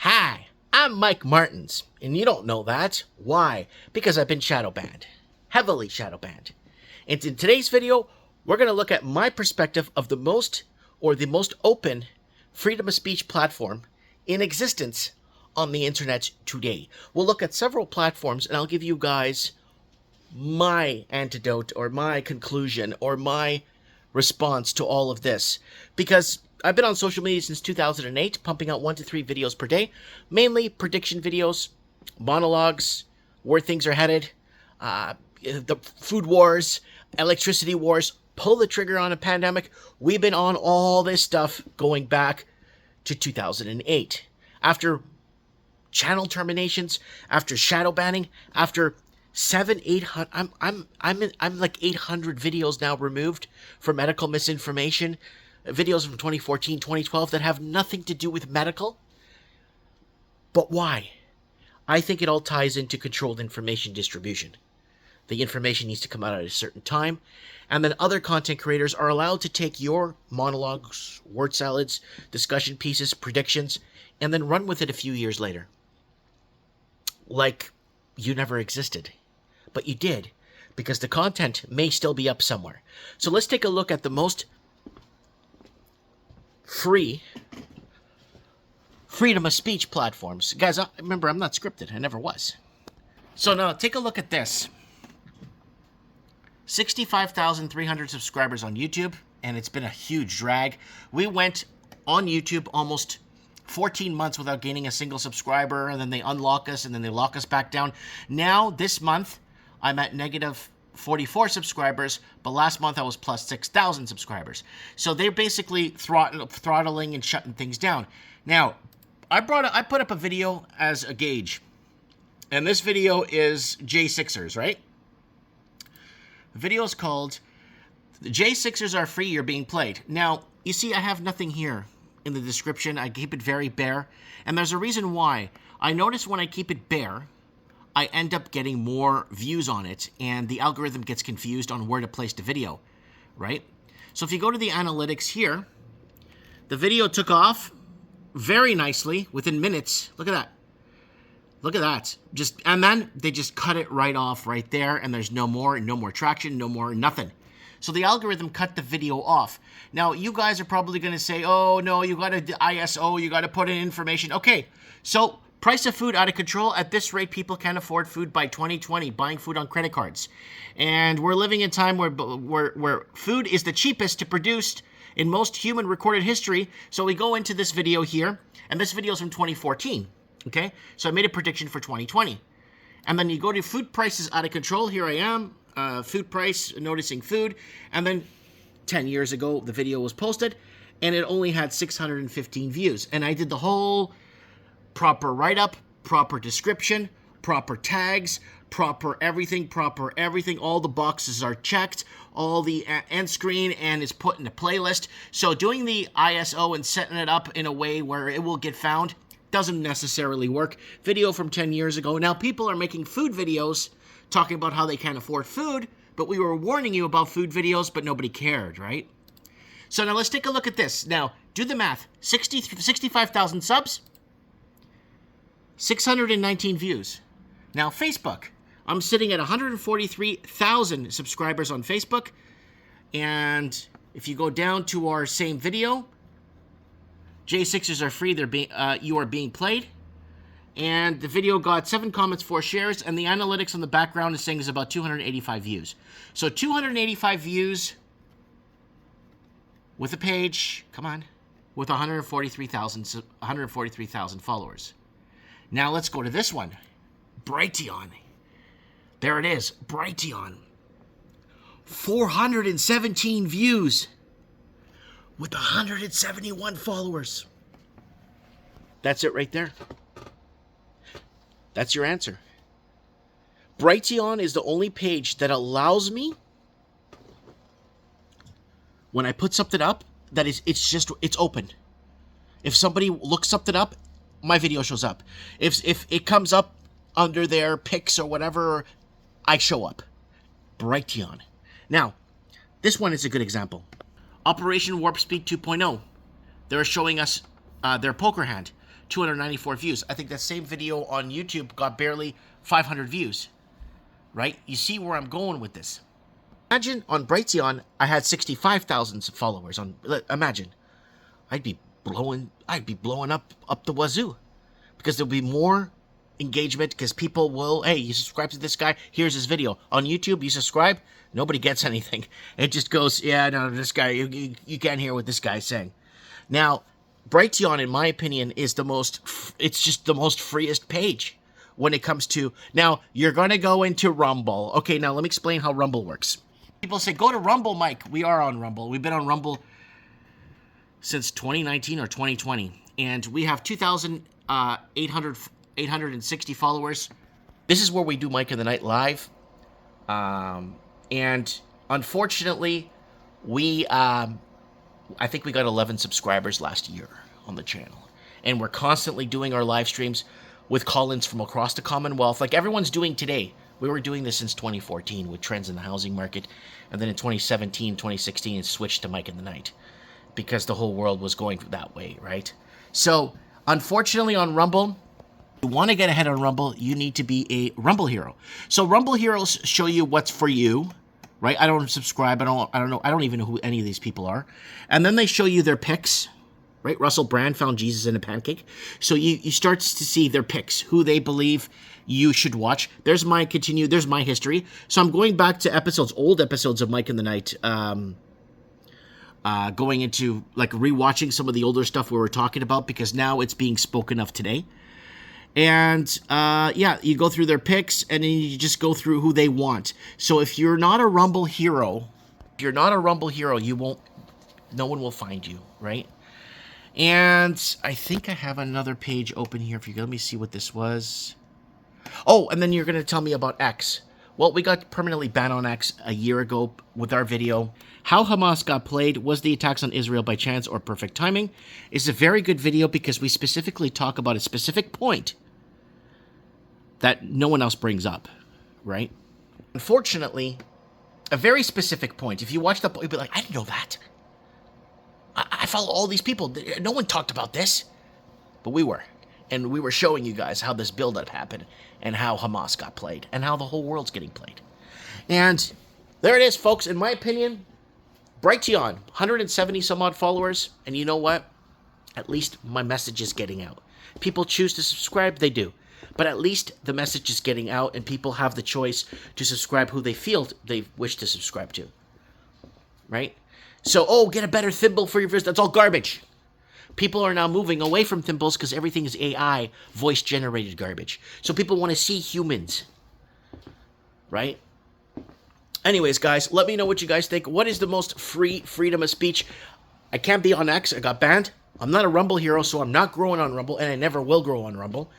Hi, I'm Mike Martins, and you don't know that. Why? Because I've been shadow banned. Heavily shadow banned. And in today's video, we're going to look at my perspective of the most open freedom of speech platform in existence on the internet today. We'll look at several platforms, and I'll give you guys my antidote or my conclusion or my response to all of this. Because I've been on social media since 2008, pumping out 1 to 3 videos per day, mainly prediction videos, monologues, where things are headed, the food wars, electricity wars, pull the trigger on a pandemic. We've been on all this stuff going back to 2008. After channel terminations, after shadow banning, after 800, I'm like 800 videos now removed for medical misinformation, videos from 2014, 2012 that have nothing to do with medical. But why? I think it all ties into controlled information distribution. The information needs to come out at a certain time, and then other content creators are allowed to take your monologues, word salads, discussion pieces, predictions, and then run with it a few years later. Like you never existed. But you did, because the content may still be up somewhere. So let's take a look at the most freedom of speech platforms. Guys, remember, I'm not scripted. I never was. So now take a look at this. 65,300 subscribers on YouTube, and it's been a huge drag. We went on YouTube almost 14 months without gaining a single subscriber, and then they unlock us, and then they lock us back down. Now, this month, I'm at negative 44 subscribers, but last month I was plus 6,000 subscribers. So they're basically throttling and shutting things down. Now, I put up a video as a gauge, and this video is J6ers, right? The video is called "The J6ers Are Free, You're Being Played." Now, you see, I have nothing here in the description. I keep it very bare, and there's a reason why. I notice when I keep it bare, I end up getting more views on it, and the algorithm gets confused on where to place the video, right? So if you go to the analytics here, the video took off very nicely within minutes. Look at that. Look at that. And then they just cut it right off right there, and there's no more traction, no more nothing. So the algorithm cut the video off. Now, you guys are probably going to say, oh, no, you got to ISO, you got to put in information. Okay, so price of food out of control. At this rate, people can't afford food by 2020, buying food on credit cards. And we're living in a time where food is the cheapest to produce in most human recorded history. So we go into this video here, and this video is from 2014, okay? So I made a prediction for 2020. And then you go to food prices out of control. Here I am, food price, noticing food. And then 10 years ago, the video was posted, and it only had 615 views. And I did the whole proper write-up, proper description, proper tags, proper everything. All the boxes are checked, all the end screen, and is put in a playlist. So doing the ISO and setting it up in a way where it will get found doesn't necessarily work. Video from 10 years ago. Now people are making food videos talking about how they can't afford food, but we were warning you about food videos, but nobody cared, right? So now let's take a look at this. Now, do the math. 65,000 subs, 619 views. Now, Facebook. I'm sitting at 143,000 subscribers on Facebook. And if you go down to our same video, J6ers are free, you are being played. And the video got 7 comments, 4 shares, and the analytics on the background is saying it's about 285 views. So 285 views with a page, come on, with 143,000 followers. Now let's go to this one, Brighteon. There it is, Brighteon. 417 views with 171 followers. That's it right there. That's your answer. Brighteon is the only page that allows me, when I put something up, it's open. If somebody looks something up, my video shows up. If it comes up under their pics or whatever, I show up. Brighteon. Now, this one is a good example. Operation Warp Speed 2.0. They're showing us their poker hand. 294 views. I think that same video on YouTube got barely 500 views, right? You see where I'm going with this. Imagine on Brighteon, I had 65,000 followers. Imagine, I'd be blowing up the wazoo, because there'll be more engagement, because people will, hey, you subscribe to this guy, here's his video. On YouTube, you subscribe, nobody gets anything. It just goes, yeah, no, this guy, you can't hear what this guy's saying. Now, Brighteon, in my opinion, is it's just the most freest page when it comes to, now, you're going to go into Rumble. Okay, now let me explain how Rumble works. People say, go to Rumble, Mike. We are on Rumble. We've been on Rumble since 2019 or 2020, and we have 2,860 followers. This is where we do Mike in the Night live, and unfortunately, I think we got 11 subscribers last year on the channel, and we're constantly doing our live streams with call-ins from across the Commonwealth, like everyone's doing today. We were doing this since 2014 with trends in the housing market, and then in 2017, 2016, it switched to Mike in the Night, because the whole world was going that way, right? So, unfortunately on Rumble, if you want to get ahead on Rumble, you need to be a Rumble hero. So Rumble heroes show you what's for you, right? I don't subscribe, I don't even know who any of these people are. And then they show you their picks, right? Russell Brand found Jesus in a pancake. So you start to see their picks, who they believe you should watch. There's my history. So I'm going back to old episodes of Mike in the Night, going into, like, rewatching some of the older stuff we were talking about, because now it's being spoken of today. And, yeah, you go through their picks, and then you just go through who they want. So if you're not a Rumble hero, no one will find you, right? And I think I have another page open here. Let me see what this was. Oh, and then you're going to tell me about X. Well, we got permanently banned on X a year ago with our video, How Hamas Got Played, Was the Attacks on Israel by Chance or Perfect Timing? It's a very good video because we specifically talk about a specific point that no one else brings up, right? Unfortunately, a very specific point. If you watch the, you'll be like, I didn't know that. I follow all these people. No one talked about this. But we were. And we were showing you guys how this build-up happened and how Hamas got played and how the whole world's getting played. And there it is, folks. In my opinion, Brighteon, 170 some odd followers. And you know what? At least my message is getting out. People choose to subscribe, they do. But at least the message is getting out and people have the choice to subscribe who they feel they wish to subscribe to. Right? So, oh, get a better thimble for your viewers. That's all garbage. People are now moving away from thimbles because everything is AI, voice-generated garbage. So people want to see humans. Right? Anyways, guys, let me know what you guys think. What is the most freedom of speech? I can't be on X. I got banned. I'm not a Rumble hero, so I'm not growing on Rumble, and I never will grow on Rumble.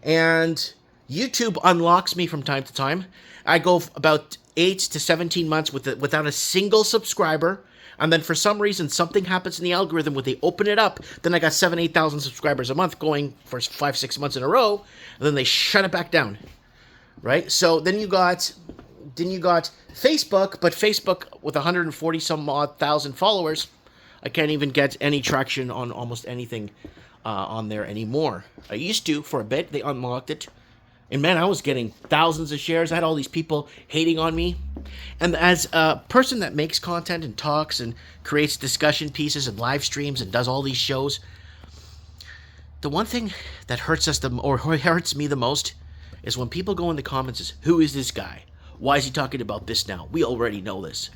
And YouTube unlocks me from time to time. I go about 8 to 17 months without a single subscriber. And then for some reason, something happens in the algorithm where they open it up. Then I got 8,000 subscribers a month going for 5-6 months in a row. And then they shut it back down. Right? So then you got Facebook, but Facebook with 140 some odd thousand followers, I can't even get any traction on almost anything on there anymore. I used to for a bit. They unlocked it. And man, I was getting thousands of shares. I had all these people hating on me. And as a person that makes content and talks and creates discussion pieces and live streams and does all these shows, the one thing that hurts me the most is when people go in the comments is, who is this guy? Why is he talking about this now? We already know this.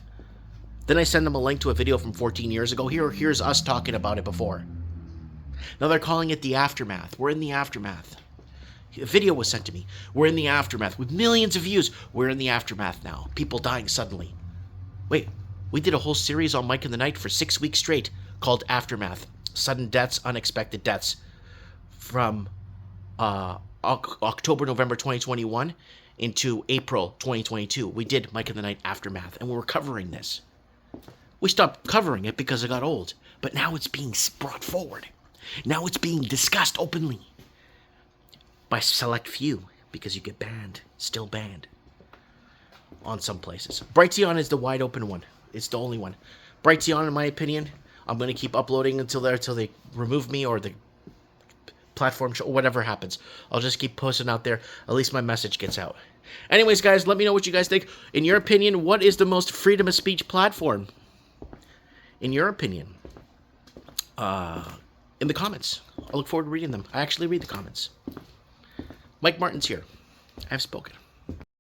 Then I send them a link to a video from 14 years ago. Here's us talking about it before. Now they're calling it the aftermath. We're in the aftermath. A video was sent to me. We're in the aftermath. With millions of views, we're in the aftermath now. People dying suddenly. Wait, we did a whole series on Mike in the Night for 6 weeks straight called Aftermath. Sudden deaths, unexpected deaths. From October, November 2021 into April 2022. We did Mike in the Night Aftermath, and we were covering this. We stopped covering it because it got old. But now it's being brought forward. Now it's being discussed openly. By select few, because you get banned, still banned, on some places. Brighteon is the wide open one. It's the only one. Brighteon, in my opinion, I'm going to keep uploading until they remove me or they platform or whatever happens. I'll just keep posting out there. At least my message gets out. Anyways, guys, let me know what you guys think. In your opinion, what is the most freedom of speech platform? In your opinion. In the comments. I look forward to reading them. I actually read the comments. Mike Martin's here. I've spoken.